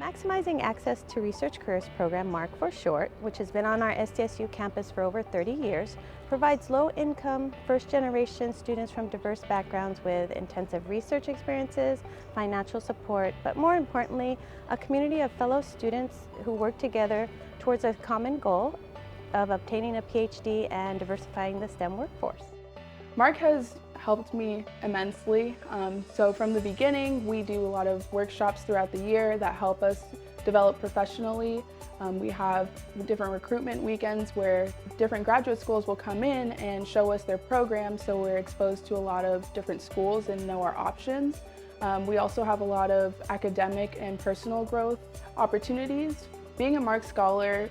Maximizing Access to Research Careers program, MARC for short, which has been on our SDSU campus for over 30 years, provides low-income, first-generation students from diverse backgrounds with intensive research experiences, financial support, but more importantly, a community of fellow students who work together towards a common goal of obtaining a PhD and diversifying the STEM workforce. MARC has helped me immensely. So from the beginning, we do a lot of workshops throughout the year that help us develop professionally. We have different recruitment weekends where different graduate schools will come in and show us their programs, so we're exposed to a lot of different schools and know our options. We also have a lot of academic and personal growth opportunities. Being a MARC scholar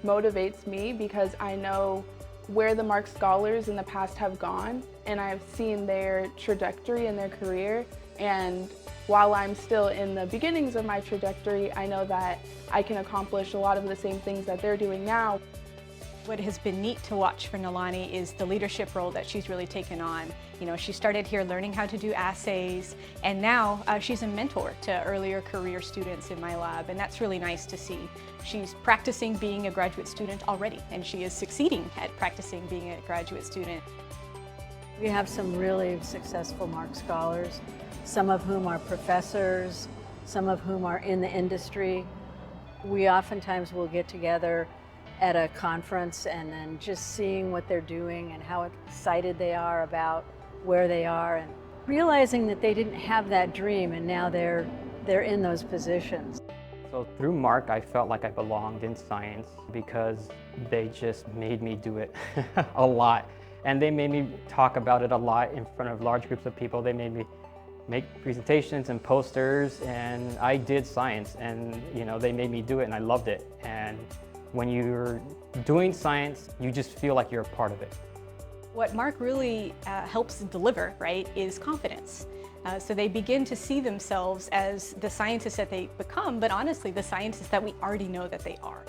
motivates me because I know where the MARC scholars in the past have gone, and I've seen their trajectory in their career, and while I'm still in the beginnings of my trajectory, I know that I can accomplish a lot of the same things that they're doing now. What has been neat to watch for Nalani is the leadership role that she's really taken on. You know, she started here learning how to do assays, and now she's a mentor to earlier career students in my lab, and that's really nice to see. She's practicing being a graduate student already, and she is succeeding at practicing being a graduate student. We have some really successful MARC scholars, some of whom are professors, some of whom are in the industry. We oftentimes will get together at a conference and then just seeing what they're doing and how excited they are about where they are, and realizing that they didn't have that dream and now they're in those positions. So through MARC, I felt like I belonged in science because they just made me do it a lot. And they made me talk about it a lot in front of large groups of people. They made me make presentations and posters, and I did science, and they made me do it, and I loved it. And when you're doing science, you just feel like you're a part of it. What MARC really helps deliver, right, is confidence. So they begin to see themselves as the scientists that they become, but honestly, the scientists that we already know that they are.